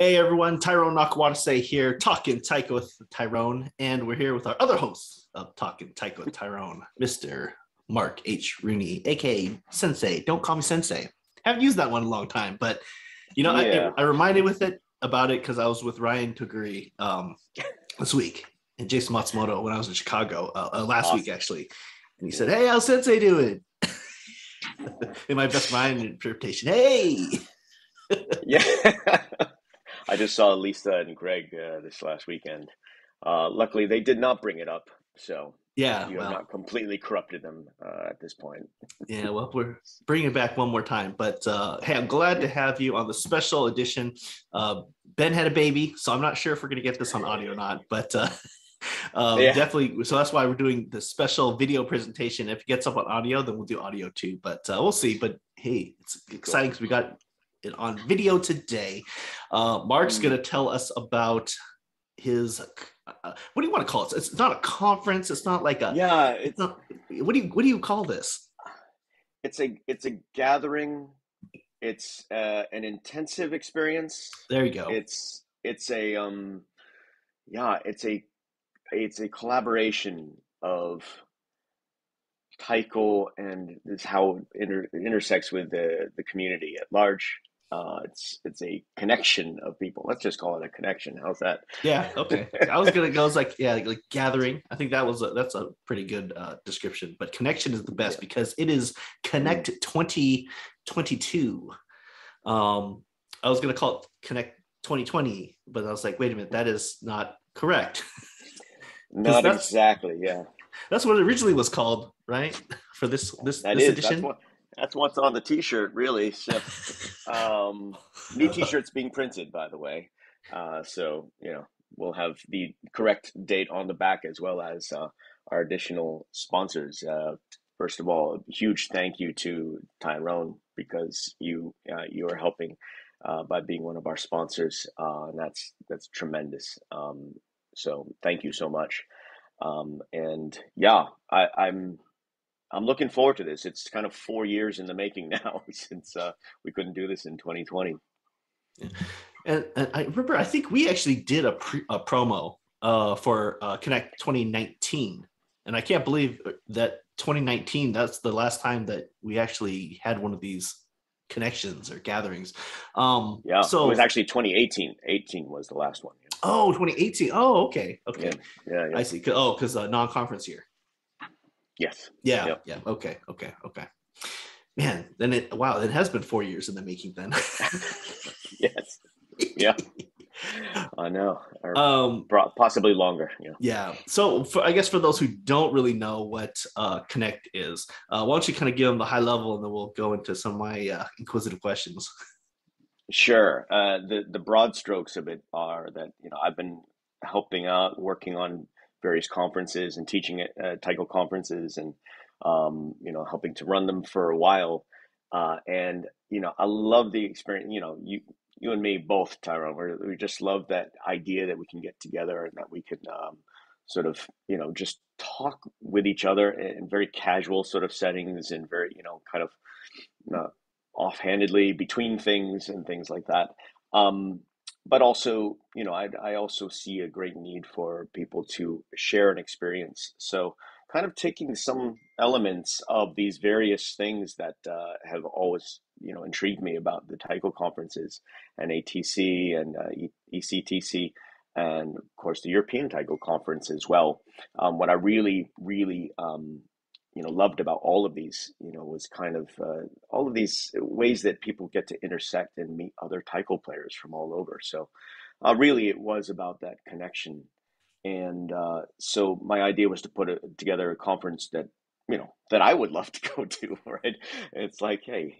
Hey everyone, Tyrone Nakawatase here, talking Taiko with Tyrone, and we're here with our other host of Talking Taiko with Tyrone, Mr. Mark H. Rooney, aka Sensei. Don't call me Sensei. Haven't used that one in a long time, but Yeah. I reminded about it because I was with Ryan Toguri this week and Jason Matsumoto when I was in Chicago last week Awesome. actually, and he said, Yeah. "Hey, how's Sensei doing?" In my best Ryan interpretation, "Hey." Yeah. I just saw Lisa and Greg this last weekend. Luckily, they did not bring it up, so Yeah, you have well, not completely corrupted them at this point. yeah, well, we're bringing it back one more time. But hey, I'm glad to Yeah. have you on the special edition. Ben had a baby, so I'm not sure if we're going to get this on audio or not, but Yeah. definitely. So that's why we're doing the special video presentation. If it gets up on audio, then we'll do audio too, but we'll see. But hey, it's Cool. exciting because we got it on video today. Mark's going Mm. to tell us about his what do you want to call it? It's not a conference. It's not like a. Yeah. It's not. What do you call this? It's a gathering. It's an intensive experience. There you go. It's a yeah. It's a collaboration of Taiko and this how it intersects with the community at large. It's a connection of people. Let's just call it a connection. How's that? Yeah. Okay. I was gonna go. It's like yeah, like gathering. I think that's a pretty good description. But connection is the best Yeah. because it is Mm. Connect 2022. I was gonna call it Connect 2020, but I was like, wait a minute, that is not correct because Not exactly. Yeah, that's what it originally was called, right? For this this that this is. edition. That's what's on the T-shirt, really. So, new T-shirts being printed, by the way. So we'll have the correct date on the back as well as our additional sponsors. First of all, a huge thank you to Tyrone because you are helping by being one of our sponsors, and that's tremendous. So thank you so much. And yeah, I'm looking forward to this. It's kind of 4 years in the making now since we couldn't do this in 2020. And I remember, I think we actually did a promo for Connect 2019, and I can't believe that 2019. That's the last time that we actually had one of these connections or gatherings. Yeah, it was So actually 2018. 18 was the last one. 2018. Oh, okay, Yeah, okay, yeah, I yeah. see. Oh, because non-conference year. Yes. Yeah, Yep. yeah. Okay, okay, okay. Man, then it has been 4 years in the making then. Yes. Yeah, I know. Or um possibly longer. Yeah. Yeah. So I guess for those who don't really know what Connect is, why don't you kind of give them the high level and then we'll go into some of my inquisitive questions. Sure. The broad strokes of it are that I've been helping out, working on various conferences and teaching at Tycho conferences, and helping to run them for a while. And I love the experience. You and me both, Tyrone. We just love that idea that we can get together and that we can sort of just talk with each other in very casual sort of settings and very kind of uh, offhandedly between things and things like that. Um, but also, I also see a great need for people to share an experience. So, kind of taking some elements of these various things that have always, intrigued me about the Tycho conferences and ATC and ECTC, and of course the European Tycho conference as well. What I really, really loved about all of these, was kind of all of these ways that people get to intersect and meet other taiko players from all over. So, really, it was about that connection. And so, my idea was to together a conference that that I would love to go to. Right? It's like, hey,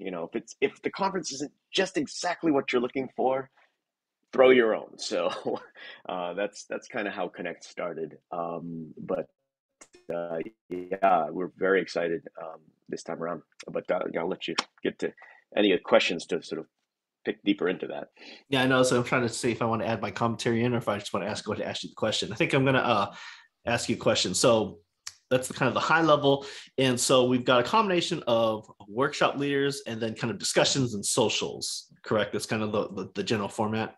if the conference isn't just exactly what you're looking for, throw your own. So, that's kind of how Connect started. But yeah, we're very excited this time around. But I'll let you get to any questions to sort of pick deeper into that. Yeah, I know. So I'm trying to see if I want to add my commentary in or if I just want to go to ask you the question. I think I'm going to ask you a question. So that's the kind of the high level. And so we've got a combination of workshop leaders and then kind of discussions and socials, correct? That's kind of the general format.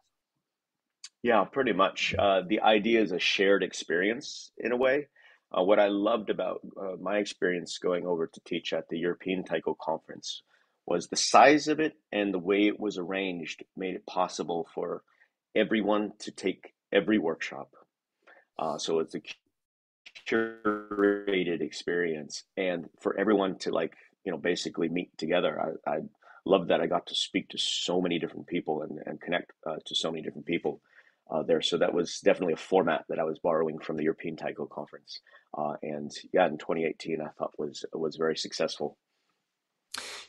Yeah, pretty much. The idea is a shared experience in a way. What I loved about my experience going over to teach at the European Taiko Conference was the size of it and the way it was arranged made it possible for everyone to take every workshop. So it's a curated experience and for everyone to basically meet together. I love that I got to speak to so many different people and connect to so many different people there. So that was definitely a format that I was borrowing from the European Taiko Conference. And yeah, in 2018, I thought was very successful.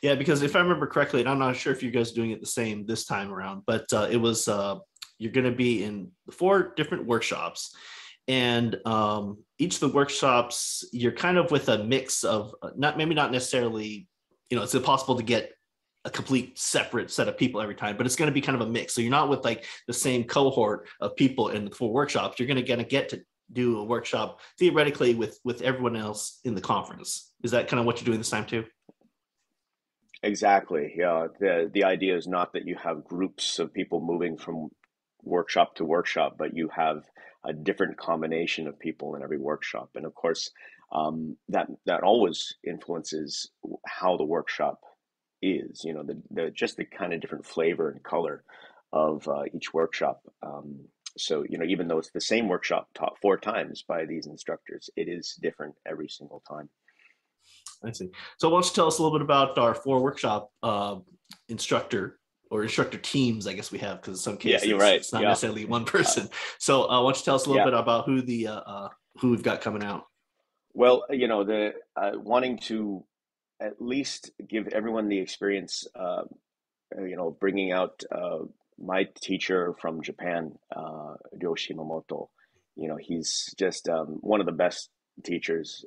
Yeah, because if I remember correctly, and I'm not sure if you guys are doing it the same this time around, but it was you're going to be in four different workshops, and each of the workshops you're kind of with a mix of not maybe not necessarily, it's impossible to get a complete separate set of people every time, but it's going to be kind of a mix. So you're not with like the same cohort of people in the four workshops. You're going to get to do a workshop theoretically with everyone else in the conference. Is that kind of what you're doing this time too? Exactly. Yeah. The idea is not that you have groups of people moving from workshop to workshop, but you have a different combination of people in every workshop. And of course, that always influences how the workshop is. The just the kind of different flavor and color of each workshop. So even though it's the same workshop taught four times by these instructors, it is different every single time. I see. So why don't you tell us a little bit about our four workshop instructor or instructor teams, I guess we have, because in some Yeah, you're cases right. it's not Yeah. necessarily one Uh, person. So why don't you tell us a little yeah. bit about who we've got coming out? Well, the wanting to at least give everyone the experience, bringing out my teacher from Japan, Ryo Shimamoto. He's just one of the best teachers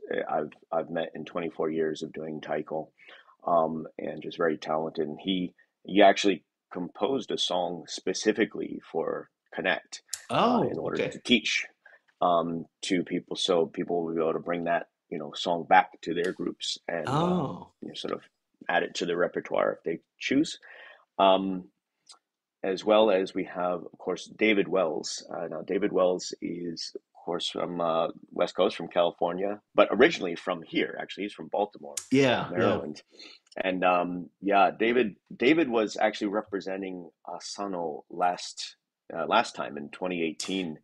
I've met in 24 years of doing taiko, and just very talented. And he actually composed a song specifically for Connect in Oh, order okay. to teach to people, so people will be able to bring that song back to their groups and Oh, sort of add it to their repertoire if they choose. Um, as well as we have, of course, David Wells. Now, David Wells is, of course, from West Coast, from California, but originally from here. Actually, he's from Baltimore, yeah, yeah. Maryland. And yeah, David was actually representing Asano last time in 2018.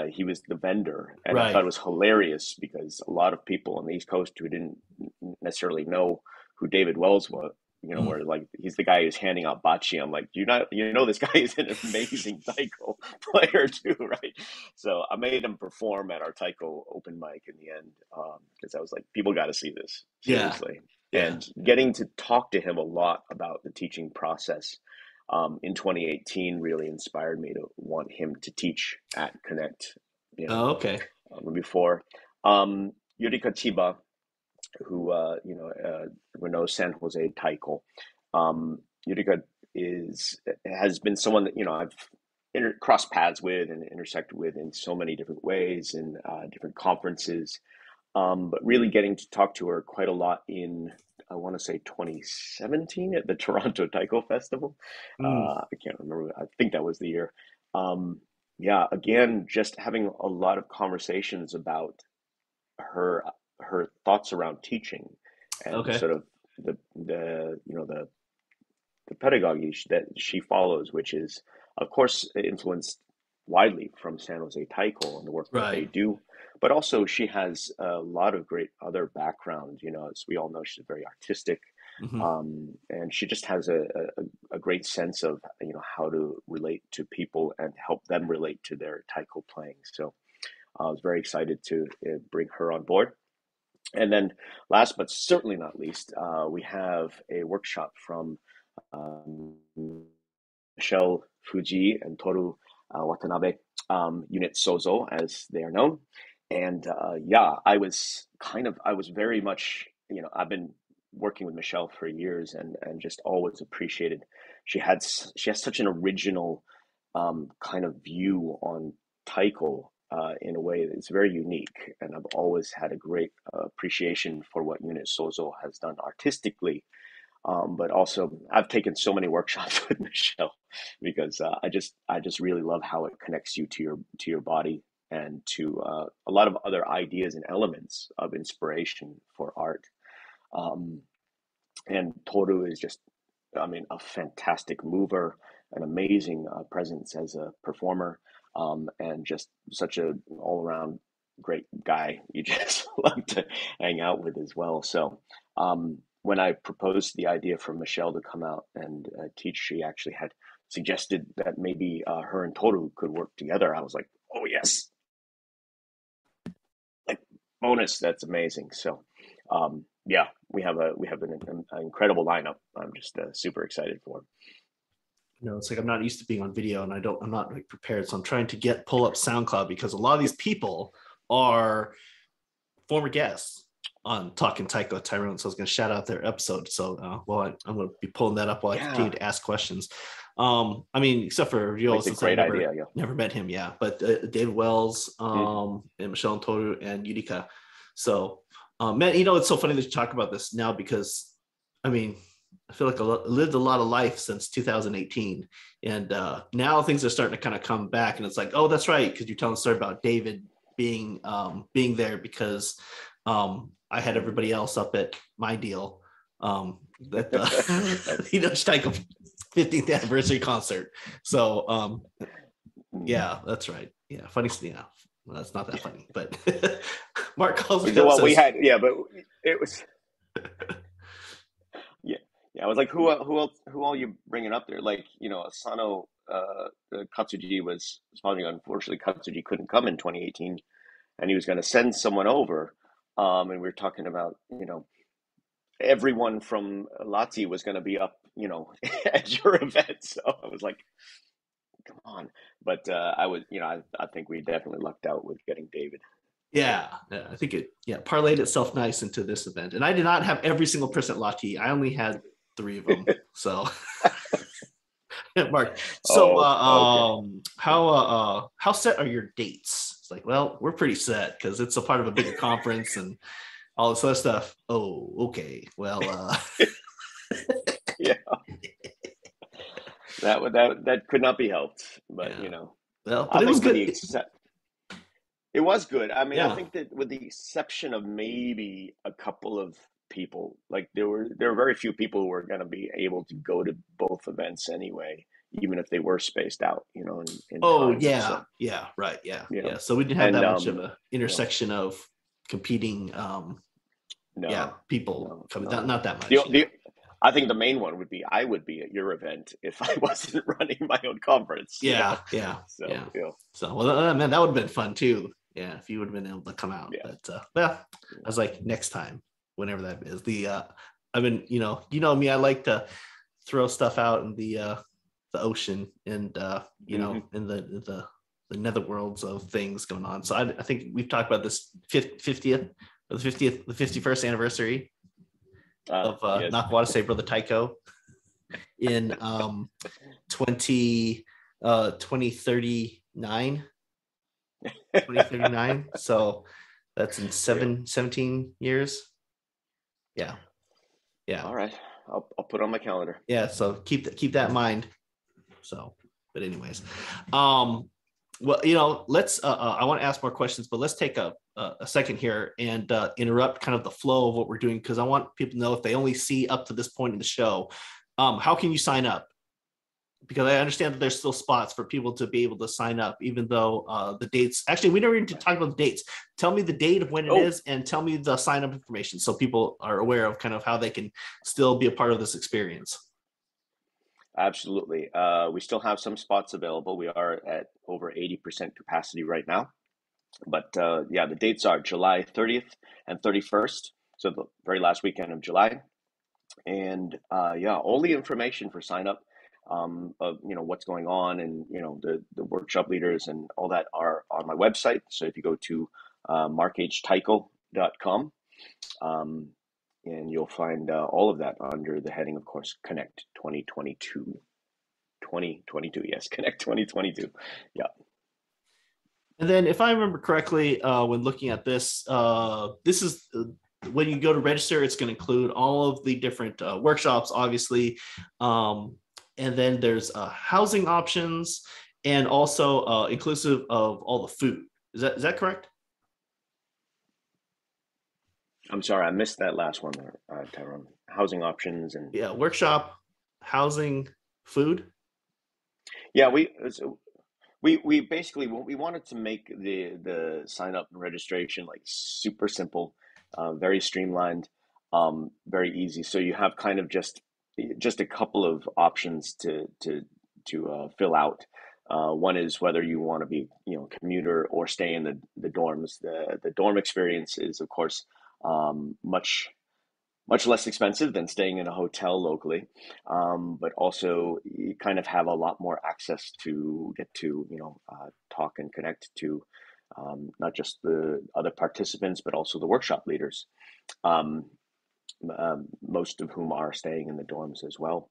He was the vendor, and I thought it Right. was hilarious because a lot of people on the East Coast who didn't necessarily know who David Wells was, Mm. were like, he's the guy who's handing out bachi. I'm like, this guy is an amazing taiko player too, right? So I made him perform at our taiko open mic in the end, because I was like, people got to see this Yeah, seriously. yeah. And getting to talk to him a lot about the teaching process in 2018 really inspired me to want him to teach at Connect, you know, Oh, okay. before. Yurika Chiba, who we know San Jose Taiko. Yurika is has been someone that I've crossed paths with and intersected with in so many different ways in different conferences. But really getting to talk to her quite a lot in, I want to say 2017 at the Toronto Taiko Festival. Mm. I can't remember. I think that was the year. Um, yeah, again, just having a lot of conversations about her her thoughts around teaching and Okay. sort of the pedagogy that she follows, which is, of course, influenced widely from San Jose Taiko and the work that they Right. do. But also, she has a lot of great other background. As we all know, she's very artistic, Hmm. and she just has a great sense of how to relate to people and help them relate to their taiko playing. So I was very excited to bring her on board. And then, last but certainly not least, we have a workshop from um, Michelle Fuji and Toru Watanabe, Unit Sozo, as they are known. And yeah, I was very much, I've been working with Michelle for years and just always appreciated. She has such an original kind of view on taiko in a way that's very unique. And I've always had a great appreciation for what Unit Sozo has done artistically, But also, I've taken so many workshops with Michelle because I just really love how it connects you to your body and to a lot of other ideas and elements of inspiration for art. Um, and Toru is just, I mean, a fantastic mover, an amazing presence as a performer, and just such a all around great guy. You just love to hang out with as well. So when I proposed the idea for Michelle to come out and teach, she actually had suggested that maybe her and Toru could work together. I was like, oh yes, like bonus. That's amazing. So yeah, we have an incredible lineup. I'm just super excited for. It's like I'm not used to being on video, and I'm not like prepared, so I'm trying to pull up SoundCloud because a lot of these people are former guests on Talking Taiko Tyrone. So I was going to shout out their episode. So I'm going to be pulling that up while I continue to ask questions. I mean, except for Ryo, It's a since great I never, idea. Yeah. never met him, yeah. But David Wells, and Michelle and Toru and Yurika. So, man, it's so funny that you talk about this now because, I mean, I feel like I lived a lot of life since 2018, and now things are starting to kind of come back, and it's like, oh, that's right, because you're telling a story about David being there because I had everybody else up at my deal at the Steiko 15th anniversary concert. So yeah, that's right. Yeah, funny. Yeah, well, that's not that funny, but Mark calls me up. Well, Says, we had, yeah, but it was, yeah, yeah. I was like, who else, who all you bringing up there? Like, Asano Katsuji was responding. Unfortunately, Katsuji couldn't come in 2018, and he was going to send someone over. And we were talking about, everyone from Lazzi was going to be up, at your event. So I was like, come on. But I was, I think we definitely lucked out with getting David. yeah, I think it parlayed itself nice into this event. And I did not have every single person at Lati. I only had 3 of them. So Mark, so Okay. how set are your dates? It's like, well, we're pretty set because it's a part of a bigger conference and all this other stuff. Oh, okay. Well, Yeah. That could not be helped, but yeah. Well, but I it was think with good. the it was good. I mean, I Yeah. think that with the exception of maybe a couple of people, like there were very few people who were going to be able to go to both events anyway, even if they were spaced out, in Oh, time. yeah. So, Yeah. Right. Yeah. you know, Yeah. So we didn't have and that much of a you know, intersection of competing. Yeah, no, people no, coming. no, Not no. that much. Yeah. I think the main one would be I would be at your event if I wasn't running my own conference. Yeah. Yeah. So, Yeah. So, well, man, that would have been fun too. Yeah, if you would have been able to come out. yeah. But well, I was like, next time, whenever that is. I've been, me. I like to throw stuff out in the ocean and Hmm. in the netherworlds of things going on. So I think we've talked about this 50th or the 51st anniversary of Yes. Nakawada Say Brother Taiko in 20 2039. So that's in Yeah. 17 years. Yeah. Yeah. All right. I'll put it on my calendar. Yeah. So keep that in mind. So, but anyways, well, let's. I want to ask more questions, but let's take a second here and interrupt kind of the flow of what we're doing because I want people to know if they only see up to this point in the show, how can you sign up? Because I understand that there's still spots for people to be able to sign up, even though the dates. Actually, we never even talk about the dates. Tell me the date of when it Oh, is, and tell me the sign up information so people are aware of kind of how they can still be a part of this experience. absolutely. We still have some spots available. We are at over 80% capacity right now. But yeah, the dates are July 30th and 31st. So the very last weekend of July. And yeah, all the information for sign up, of what's going on, and the workshop leaders and all that are on my website. So if you go to markhtaiko.com, um, and you'll find all of that under the heading, of course, Connect 2022. 2022, yes, Connect 2022. Yeah. And then, if I remember correctly, when looking at this, this is when you go to register, it's going to include all of the different workshops, obviously. And then there's housing options and also inclusive of all the food. Is that correct? I'm sorry, I missed that last one there, Tyrone. Housing options and Yeah, workshop, housing, food. yeah, we basically we wanted to make the sign up and registration like super simple, very streamlined, very easy. So you have kind of just a couple of options to fill out. One is whether you want to be, commuter or stay in the dorms. The dorm experience is, of course, much less expensive than staying in a hotel locally, but also you kind of have a lot more access to get to, talk and connect to not just the other participants, but also the workshop leaders, um, most of whom are staying in the dorms as well.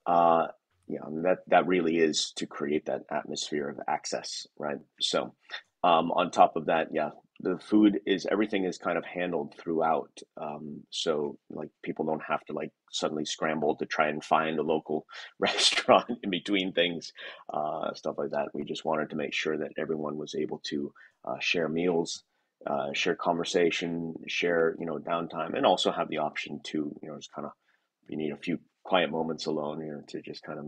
Uh, and that really is to create that atmosphere of access, right? So, on top of that, yeah, the food is everything is kind of handled throughout. So like people don't have to like suddenly scramble to try and find a local restaurant in between things, stuff like that. We just wanted to make sure that everyone was able to share meals, share conversation, share downtime, and also have the option to just kind of you need a few quiet moments alone, to just kind of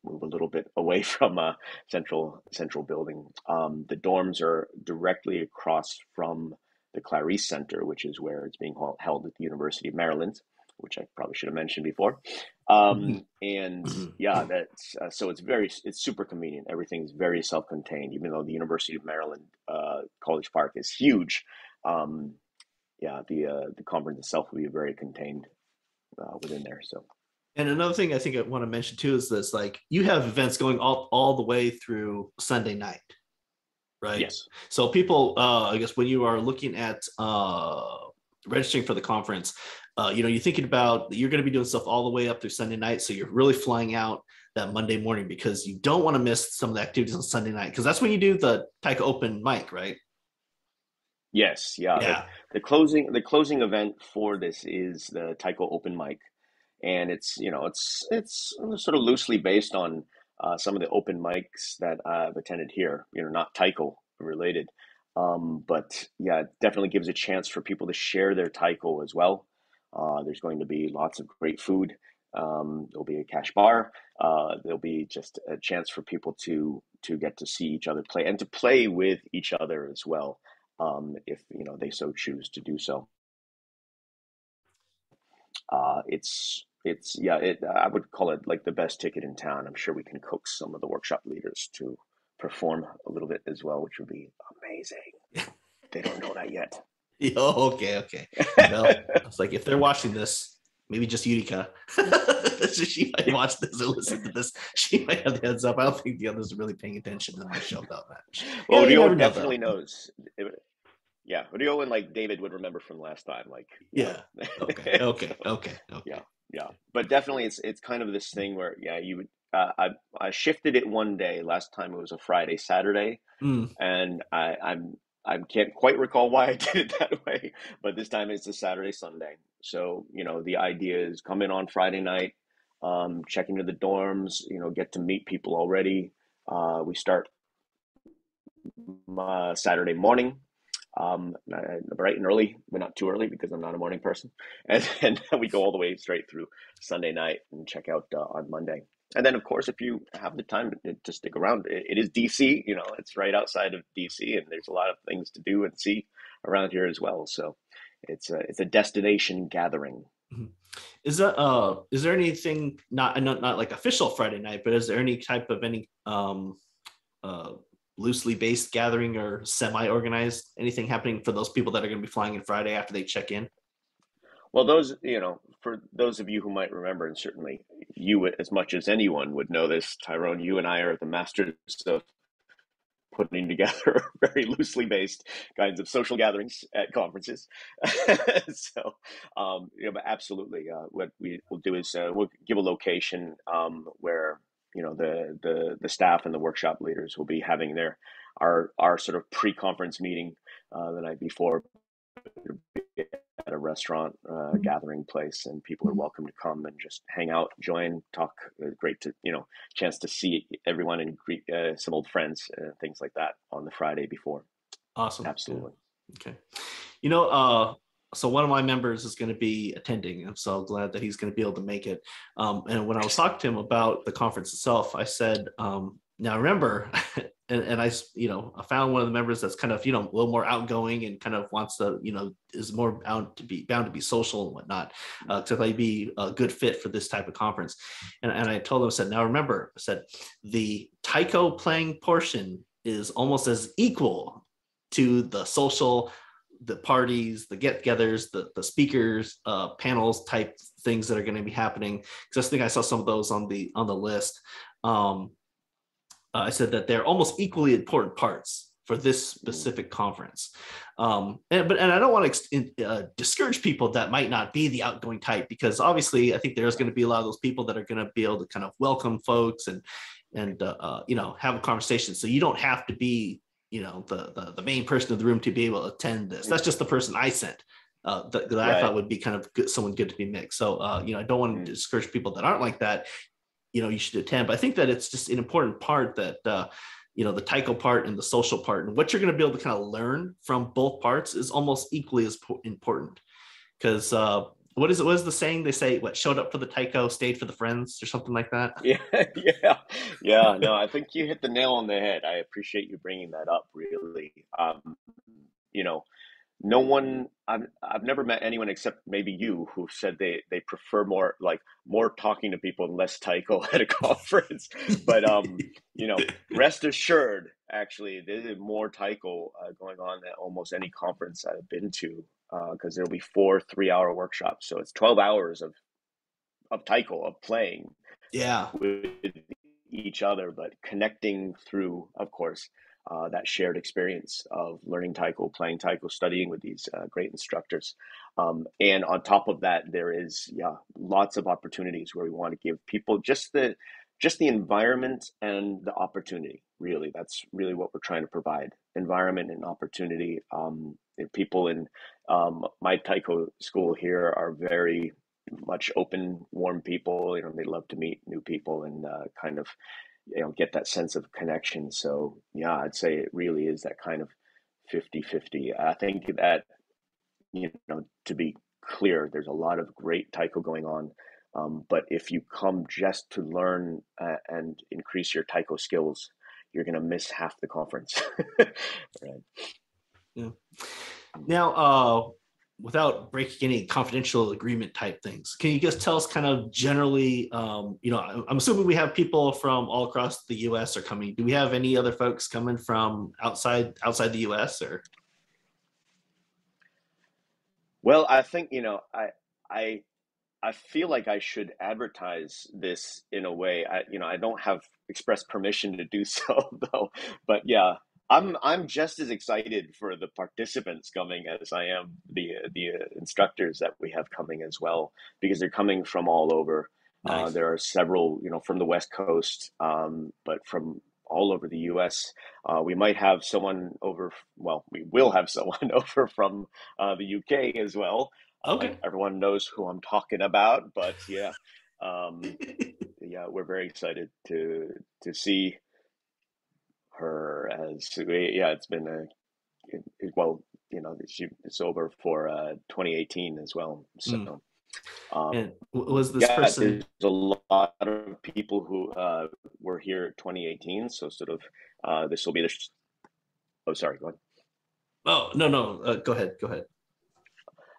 move a little bit away from central building. The dorms are directly across from the Clarice Center, which is where it's being held at the University of Maryland, which I probably should have mentioned before. And yeah, that's so it's super convenient. Everything's very self-contained, even though the University of Maryland College Park is huge. Um, yeah, the conference itself will be very contained within there. So And another thing I think I want to mention too is this: like you have events going all the way through Sunday night, right? yes, So people, I guess, when you are looking at registering for the conference, you're thinking about you're going to be doing stuff all the way up through Sunday night. So you're really flying out that Monday morning because you don't want to miss some of the activities on Sunday night because that's when you do the Taika open mic, right? yes, yeah. Yeah. The closing event for this is the Tycho Open Mic, and it's sort of loosely based on some of the open mics that I've attended here. Not Tycho related, but yeah, it definitely gives a chance for people to share their Tycho as well. There's going to be lots of great food. There'll be a cash bar. There'll be just a chance for people to get to see each other play and to play with each other as well, if they so choose to do so. It's yeah, I would call it like the best ticket in town. I'm sure we can coax some of the workshop leaders to perform a little bit as well, which would be amazing. They don't know that yet. Oh, okay, okay. Well, it's like if they're watching this, maybe just Utica. She might watch this or listen to this. She might have the heads up. I don't think the others are really paying attention to my show about that. Well, Yeah, you Rio never know though. definitely knows. Yeah, Rio and like David would remember from last time. Like, Yeah. Okay. yeah. Okay. So, Okay. Okay. yeah, yeah. But definitely, it's kind of this thing where yeah, you would. I shifted it one day. Last time it was a Friday, Saturday, Mm. and I can't quite recall why I did it that way, but this time it's a Saturday, Sunday. So, the idea is come in on Friday night, check into the dorms, get to meet people already. We start Saturday morning, bright and early, but not too early because I'm not a morning person. And then we go all the way straight through Sunday night and check out on Monday. And then, of course, if you have the time to stick around, it is DC. It's right outside of DC, and there's a lot of things to do and see around here as well. So it's a destination gathering. Mhm. Is there anything not like official Friday night, but is there any type of any uh loosely based gathering or semi organized anything happening for those people that are going to be flying in Friday after they check in? Well, for those of you who might remember, and certainly you as much as anyone would know this, Tyrone, you and I are the masters of putting together very loosely based kinds of social gatherings at conferences. So, but absolutely, what we will do is we'll give a location where the staff and the workshop leaders will be having our sort of pre-conference meeting the night before at a restaurant gathering place, and people are welcome to come and just hang out, join, talk. Great to chance to see everyone and greet some old friends, things like that on the Friday before. Awesome. Yeah. Absolutely. Okay. You know, so one of my members is going to be attending. I'm so glad that he's going to be able to make it. And when I was talking to him about the conference itself, I said, now remember, and I found one of the members that's kind of, a little more outgoing and kind of wants to, is more bound to be social and whatnot, to like be a good fit for this type of conference. And I told him, I said, now remember, I said, the taiko playing portion is almost as equal to the social, the parties, the get-togethers, the speakers, panels type things that are going to be happening. Because I think I saw some of those on the list. I said that they're almost equally important parts for this specific conference. And I don't want to discourage people that might not be the outgoing type, because obviously I think there's going to be a lot of those people that are going to be able to kind of welcome folks and have a conversation. So you don't have to be the main person in the room to be able to attend this. That's just the person I sent that I thought would be kind of good, someone good to be mixed. So I don't want to discourage people that aren't like that. You should attend, but I think that it's just an important part that the taiko part and the social part, and what you're going to be able to kind of learn from both parts is almost equally as important. Because what is the saying? They say, what, showed up for the taiko, stayed for the friends, or something like that. Yeah, yeah. No, I think you hit the nail on the head. I appreciate you bringing that up, really. You know, no one, I've never met anyone except maybe you who said they prefer more talking to people and less taiko at a conference. But rest assured, actually, there's more taiko going on at almost any conference I've been to, because there'll be 4 3-hour workshops. So it's 12 hours of taiko, of playing Yeah. with each other, but connecting through, of course, that shared experience of learning taiko, playing taiko, studying with these great instructors. And on top of that, there is lots of opportunities where we want to give people just the environment and the opportunity. Really, that's really what we're trying to provide: environment and opportunity. People in my taiko school here are very much open, warm people. They love to meet new people and kind of get that sense of connection. So yeah, I'd say it really is that kind of 50-50. I think that to be clear, there's a lot of great taiko going on, but if you come just to learn and increase your taiko skills, you're going to miss half the conference. Right. Yeah. Now, without breaking any confidential agreement type things, can you just tell us kind of generally, I'm assuming we have people from all across the US are coming. Do we have any other folks coming from outside the US, or? Well, I think, I feel like I should advertise this in a way. I don't have express permission to do so though. But yeah, I'm just as excited for the participants coming as I am the instructors that we have coming as well, because they're coming from all over. Nice. There are several, from the West Coast, but from all over the U.S. We might have someone over. Well, we will have someone over from the U.K. as well. Okay. Everyone knows who I'm talking about, but yeah, yeah, we're very excited to see her. It's been well, it's over for 2018 as well. Mm. So And was this yeah, person? there's a lot of people who were here at 2018. So sort of this will be the. Oh, sorry, go ahead. Oh, no. Go ahead. Go ahead.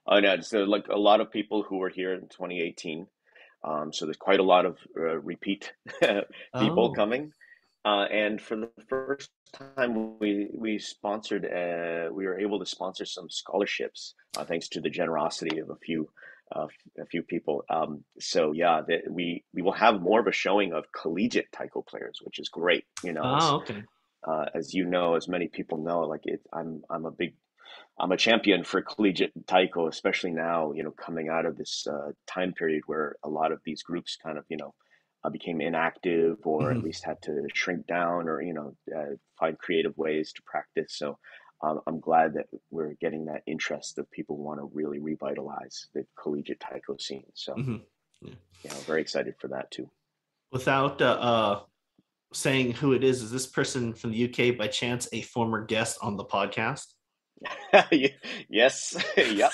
Oh, no, so like a lot of people who were here in 2018. So there's quite a lot of repeat people Oh, coming. And for the first time, we sponsored. We were able to sponsor some scholarships thanks to the generosity of a few people. So yeah, we will have more of a showing of collegiate taiko players, which is great. okay. As you know, as many people know, I'm a champion for collegiate taiko, especially now, coming out of this time period where a lot of these groups kind of, became inactive, or at Mhm. least had to shrink down, or, find creative ways to practice. So I'm glad that we're getting that interest of people who want to really revitalize the collegiate taiko scene. So, Mm-hmm. Yeah. very excited for that too. Without saying who it is this person from the UK by chance a former guest on the podcast? Yes, yep,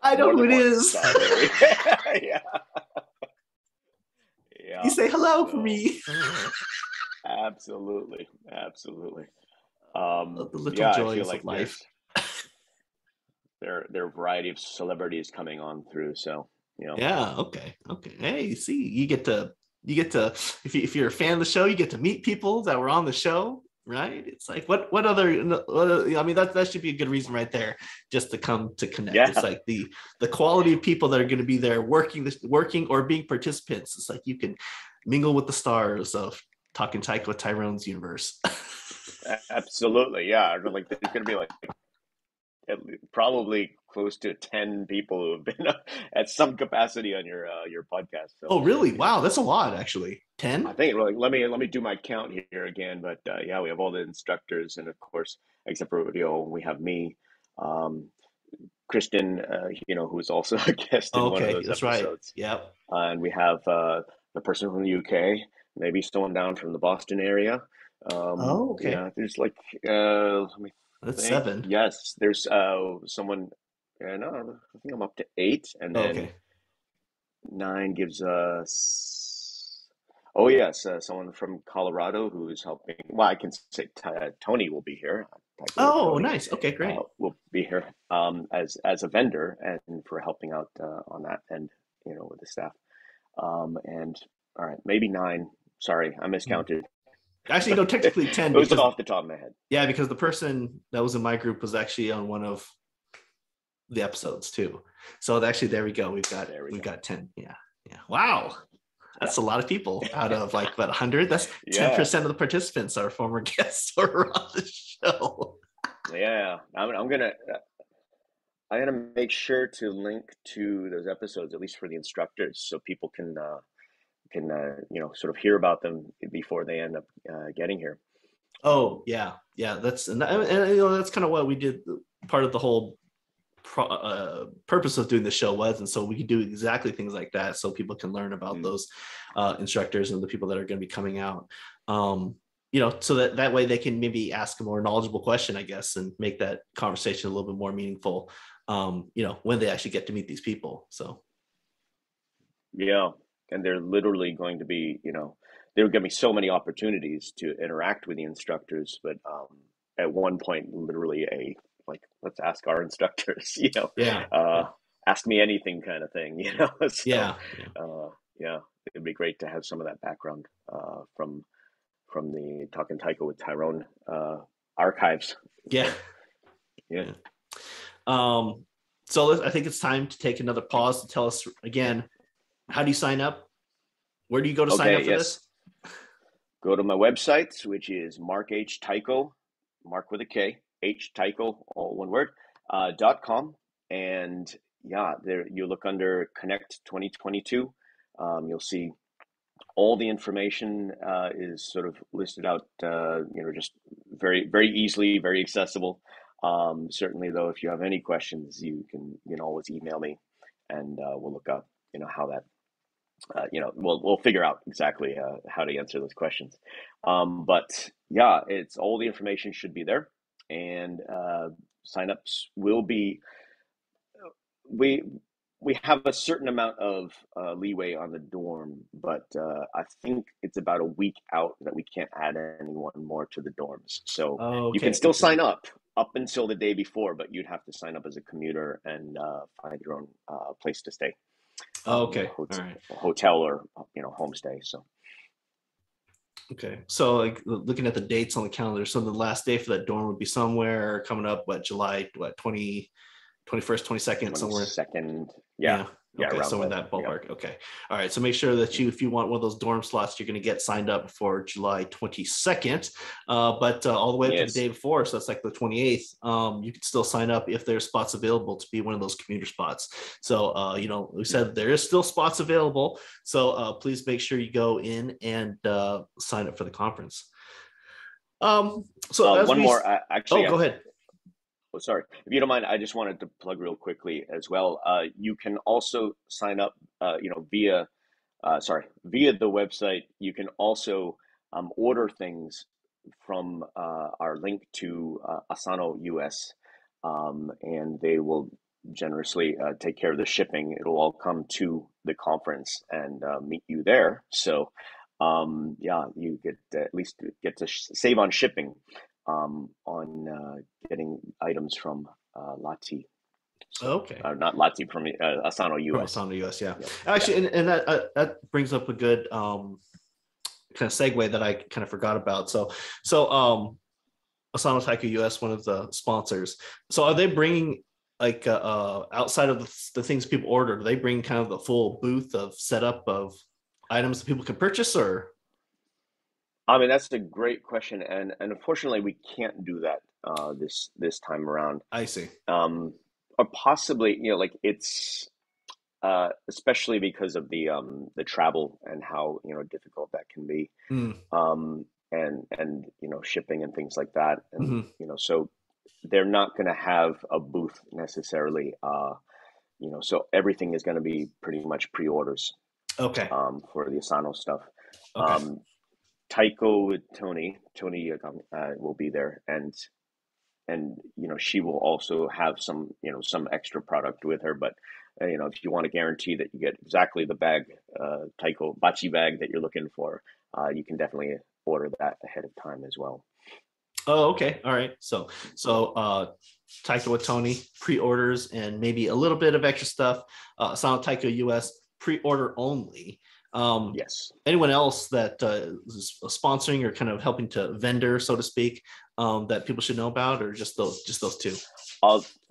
I know more who than it once, is. actually. Yeah, You yeah. say hello for So, me. absolutely, absolutely. The little Yeah, I feel joys of like life. there are a variety of celebrities coming on through. So, Yeah. Okay. Okay. Hey, see, you get to if you're a fan of the show, you get to meet people that were on the show, right? It's like I mean that should be a good reason right there just to come to connect. It's yeah, like the quality of people that are going to be there working or being participants. It's like you can mingle with the stars of Talking Taiko with Tyrone's universe. absolutely. Yeah, like there's going to be like probably close to 10 people who have been at some capacity on your podcast. So, Oh, really? you know, Wow, that's a lot actually. I 10? think like let me do my count here again. But yeah, we have all the instructors, and of course, except for Rio, we have me, um, Kristen, who's also a guest in Oh, one of okay, those that's right. episodes, Yep. and we have the person from the UK, maybe someone down from the Boston area. Oh, okay. Yeah, there's like let me That's think. 7. Yes, there's someone. No, I think I'm up to 8, and Oh, then okay. 9 gives us. Oh yes, someone from Colorado who is helping. Well, I can say Tony will be here. Taiko with Oh, Tony nice. Okay, great. will be here as a vendor and for helping out on that end, with the staff. And all right, maybe 9. Sorry, I Hmm. miscounted. Actually, no, it technically 10 was because off the top of my head. yeah, because the person that was in my group was actually on one of the episodes too. So actually, there we go. We've got There we we've go. got 10. Yeah, yeah. Wow, Yeah, that's a lot of people out of like about 100. That's yeah, 10% of the participants are former guests or on the show. yeah. I gotta make sure to link to those episodes, at least for the instructors, so people can sort of hear about them before they end up getting here. Oh yeah, yeah. That's kind of what we did. Part of the whole purpose of doing the show was, and so we can do exactly things like that, so people can learn about Mm. those instructors and the people that are going to be coming out. So that way they can maybe ask a more knowledgeable question, I guess, and make that conversation a little bit more meaningful. When they actually get to meet these people. So. Yeah, and they're literally going to be, there are going to be so many opportunities to interact with the instructors, but at one point, literally like, let's ask our instructors, Yeah. Yeah. ask me anything kind of thing. So, Yeah. Yeah. yeah, it'd be great to have some of that background from the Talking Taiko with Tyrone archives. Yeah. So, yeah. Yeah. Um, so I think it's time to take another pause to tell us again, how do you sign up? Where do you go to sign Okay, up for yes. this? Go to my website, which is Mark H. Taiko, Mark with a K, H Taiko, all one word, .com. And yeah, there you look under Connect 2022. You'll see all the information is sort of listed out, just very, very easily, very accessible. Certainly, though, if you have any questions, you can always email me, and we'll look up, how that we'll figure out exactly how to answer those questions. But yeah, it's all the information should be there, and signups will be we we have a certain amount of leeway on the dorm, but I think it's about a week out that we can't add anyone more to the dorms. So you can Okay. still sign up until the day before, but you'd have to sign up as a commuter and find your own place to stay, Okay. All right. hotel or homestay. So Okay. So like looking at the dates on the calendar, so the last day for that dorm would be somewhere coming up, July, 21st, 22nd, somewhere. 22nd, yeah, Yeah. yeah, Okay. around So in there. that Yep. ballpark. Okay. All right. So make sure that if you want one of those dorm slots, you're going to get signed up for July 22nd. But all the way up to the Yes. day before, so that's like the 28th, you can still sign up if there's spots available to be one of those commuter spots. So, we said there is still spots available. So please make sure you go in and sign up for the conference. So as One we, more. oh, Actually, go ahead. Oh, sorry. If you don't mind, I just wanted to plug real quickly as well. You can also sign up, via, via the website. You can also order things from our link to Asano US, and they will generously take care of the shipping. It'll all come to the conference and meet you there. So, yeah, you get at least get to save on shipping on getting items from Lati. So, Okay. not Lati, from Asano From US. Asana US, yeah. Yeah, yeah. Actually, and that brings up a good kind of segue that I kind of forgot about. So Asana Taika US, one of the sponsors. So are they bringing like outside of the things people order? Do they bring kind of the full booth of setup of items that people can purchase, or? I mean, that's a great question, and unfortunately, we can't do that this time around. I see. Um, or possibly, like it's especially because of the travel and how difficult that can be, Mm, and shipping and things like that, and hmm. so they're not going to have a booth necessarily. So everything is going to be pretty much pre-orders Okay. for the Asano stuff. Okay. Um, Taiko with Tony will be there, and she will also have some extra product with her. But if you want to guarantee that you get exactly the bag, Taiko Bachi bag that you're looking for, you can definitely order that ahead of time as well. Oh, okay. All right. So Taika Watoni pre-orders and maybe a little bit of extra stuff. Asana Taika US pre-order only. Yes. Anyone else that is sponsoring or kind of helping to vendor, so to speak, that people should know about, or just those two?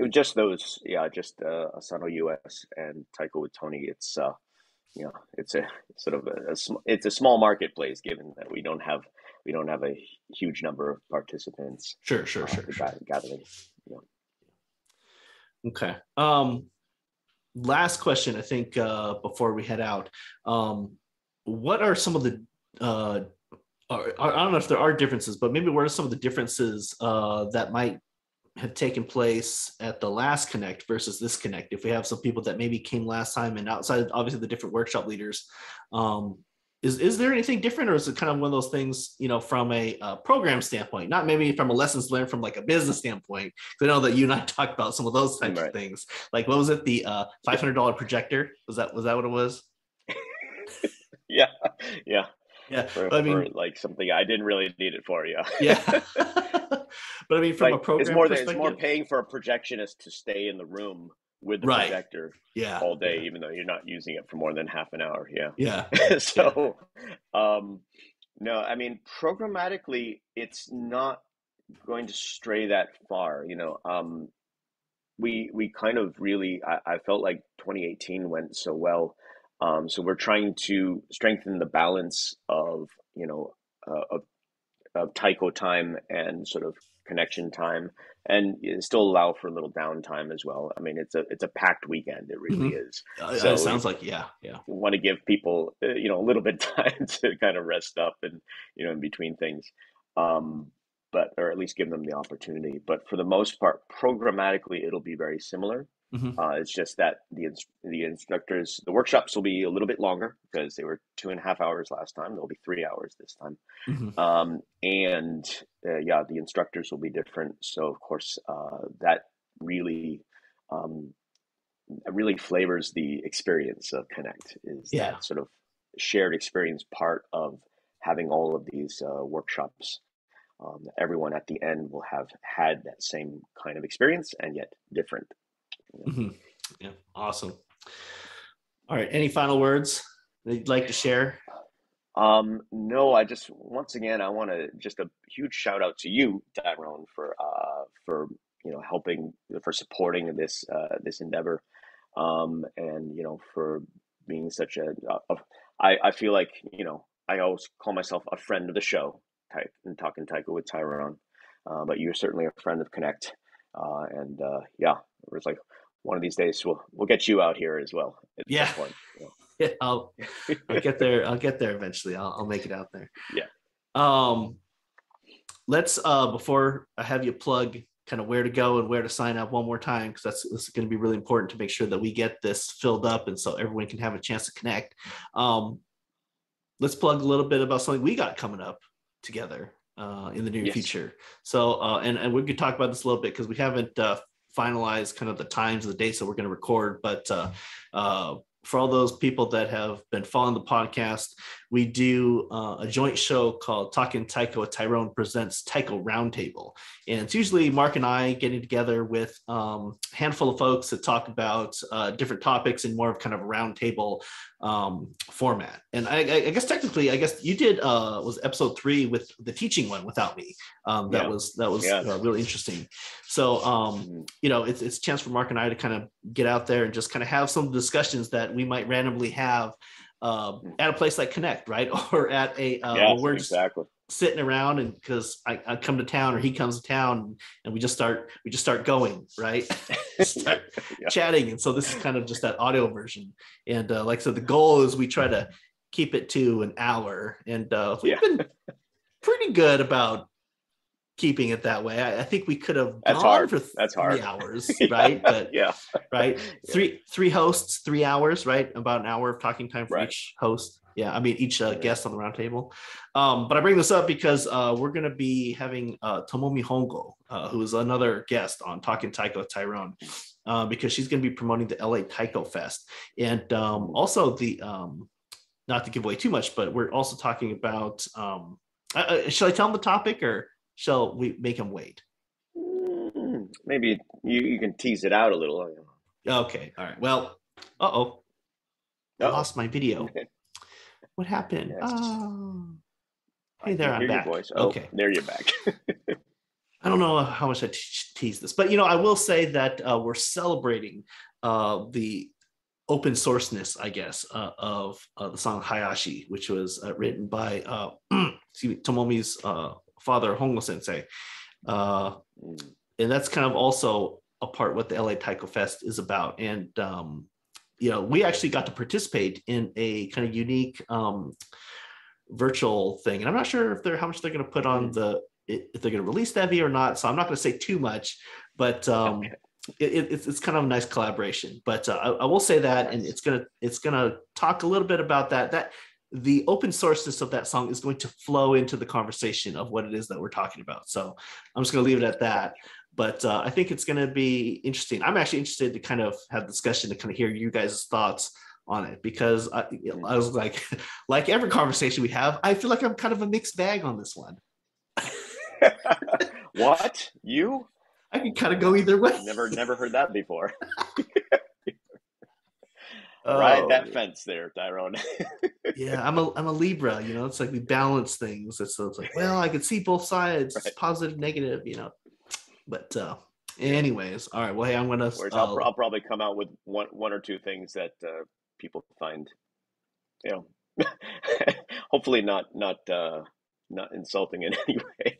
Just those, yeah, just Asano US and Taiko with Tony. It's a sort of it's a small marketplace, given that we don't have a huge number of participants Sure, sure, sure, to sure. gathering. Yeah. Okay. Last question, I think, before we head out. What are some of the I don't know if there are differences, but maybe what are some of the differences that might have taken place at the last Connect versus this Connect? If we have some people that maybe came last time and outside, obviously the different workshop leaders, is there anything different, or is it kind of one of those things, from a program standpoint, not maybe from a lessons learned from like a business standpoint? Because I know that you and I talked about some of those types of Right. things. Like, what was it? The $500 projector? Was that what it was? Yeah. Yeah. Yeah, For but I for mean, like something I didn't really need it for. Yeah. yeah. But I mean, from a Like program it's more perspective, paying for a projectionist to stay in the room with the right? projector Yeah, all day, yeah, even though you're not using it for more than half an hour. Yeah. yeah, yeah. So, um, no, I mean, programmatically, it's not going to stray that far. We kind of really, I felt like 2018 went so well. So we're trying to strengthen the balance of, of Taiko time and sort of connection time, and still allow for a little downtime as well. I mean, it's a packed weekend. It really Hmm. is. It So sounds like, yeah, yeah. want to give people a little bit time to kind of rest up and in between things, um but or at least give them the opportunity. But for the most part, programmatically, it'll be very similar. Hmm. It's just that the instructors, the workshops will be a little bit longer because they were 2.5 hours last time. They'll be 3 hours this time. Hmm. And yeah, the instructors will be different. So of course, that really um, really flavors the experience of Connect, is Yeah. that sort of shared experience part of having all of these workshops. Everyone at the end will have had that same kind of experience, and yet different. Hmm. Yeah. Awesome. All right. Any final words that you'd like to share? No, I just once again I want to just a huge shout out to you, Tyrone, for helping, for supporting this endeavor, and for being such I feel like I always call myself a friend of the show, type and talking Taiko with Tyrone, but you're certainly a friend of Connect, and yeah, it was like one of these days we'll get you out here as well at Yeah. some point. Yeah. I'll get there. I'll get there eventually. I'll make it out there. Yeah. Um, let's before I have you plug kind of where to go and where to sign up one more time, because this is going to be really important to make sure that we get this filled up and so everyone can have a chance to connect. Let's plug a little bit about something we got coming up together in the near future. So, and we could talk about this a little bit because we haven't finalized kind of the times of the dates that we're going to record, but for all those people that have been following the podcast, we do a joint show called Talking Taiko with Tyrone Presents Taiko Roundtable. And it's usually Mark and I getting together with a handful of folks that talk about different topics in more of kind of a roundtable format. And I guess technically, you did was episode 3 with the teaching one without me. That was really interesting. So, it's a chance for Mark and I to kind of get out there and just kind of have some discussions that we might randomly have at a place like Connect, right? Or at a we're just sitting around, and because I come to town or he comes to town, and we just start going, right? Start chatting. And so this is kind of just that audio version. And like I said, the goal is we try to keep it to an hour, and we've been pretty good about keeping it that way. I think we could have gone for 3 hours, right? But three hosts, 3 hours, right? About an hour of talking time for each host. Yeah, I mean each guest on the round table. But I bring this up because we're going to be having Tomomi Hongo, who is another guest on Talking Taiko with Tyrone, because she's going to be promoting the LA Taiko Fest, and also the not to give away too much, but we're also talking about. Shall I tell them the topic, or shall we make him wait? Maybe you can tease it out a little. Okay. All right. Well, I lost my video. What happened? Hey there, I'm back. Your voice. Okay. There you're back. I don't know how much I tease this, but I will say that we're celebrating the open sourceness, I guess, of the song Hayashi, which was written by Tomomi's father, Hongo Sensei. And that's kind of also a part what the LA Taiko Fest is about. And, we actually got to participate in a kind of unique virtual thing. And I'm not sure how much they're going to put on if they're going to release that video or not. So I'm not going to say too much, but it's kind of a nice collaboration. But I will say that, and it's gonna talk a little bit about that the open sourceness of that song is going to flow into the conversation of what it is that we're talking about. So I'm just going to leave it at that. But I think it's going to be interesting. I'm actually interested to kind of have discussion to kind of hear you guys' thoughts on it, because I was like every conversation we have, I feel like I'm kind of a mixed bag on this one. What? You? I can kind of go either way. Never heard that before. Right, that fence there, Tyrone. Yeah, I'm a Libra. It's like we balance things. It's like, well, I can see both sides, positive, negative. But anyways, all right. Well, hey, I'm gonna. I'll probably come out with one or two things that people find, hopefully not insulting in any way.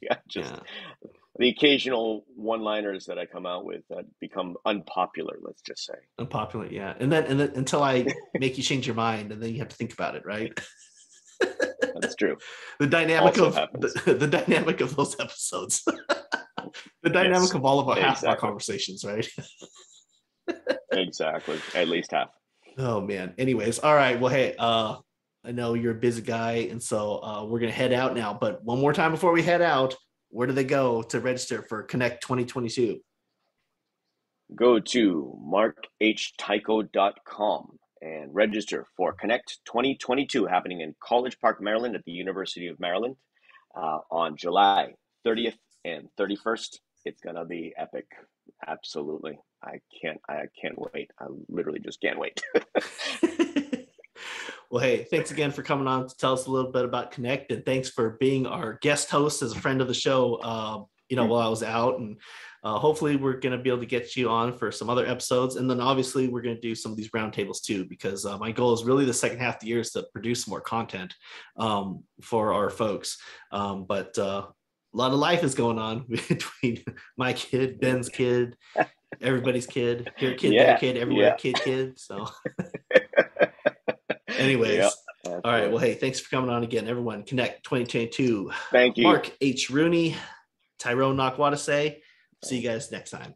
The occasional one-liners that I come out with that become unpopular, let's just say. Unpopular, yeah. And then until I make you change your mind, and then you have to think about it, right? That's true. The dynamic the dynamic of those episodes. The dynamic of all of half of our conversations, right? Exactly. At least half. Oh man. Anyways, all right. Well, hey, I know you're a busy guy, and so we're gonna head out now. But one more time before we head out, where do they go to register for Connect 2022? Go to markhtaiko.com and register for Connect 2022, happening in College Park, Maryland at the University of Maryland on July 30th and 31st. It's going to be epic. Absolutely. I can't wait. I literally just can't wait. Well, hey, thanks again for coming on to tell us a little bit about Connect, and thanks for being our guest host as a friend of the show, while I was out. And hopefully we're going to be able to get you on for some other episodes. And then obviously we're going to do some of these roundtables too, because my goal is really the second half of the year is to produce more content for our folks. But a lot of life is going on between my kid, Ben's kid, everybody's kid, here kid, there kid, everywhere kid. So anyways, all right. Well, hey, thanks for coming on again, everyone. Connect 2022. Thank you. Mark H. Rooney, Tyrone Nakwatase. See you guys next time.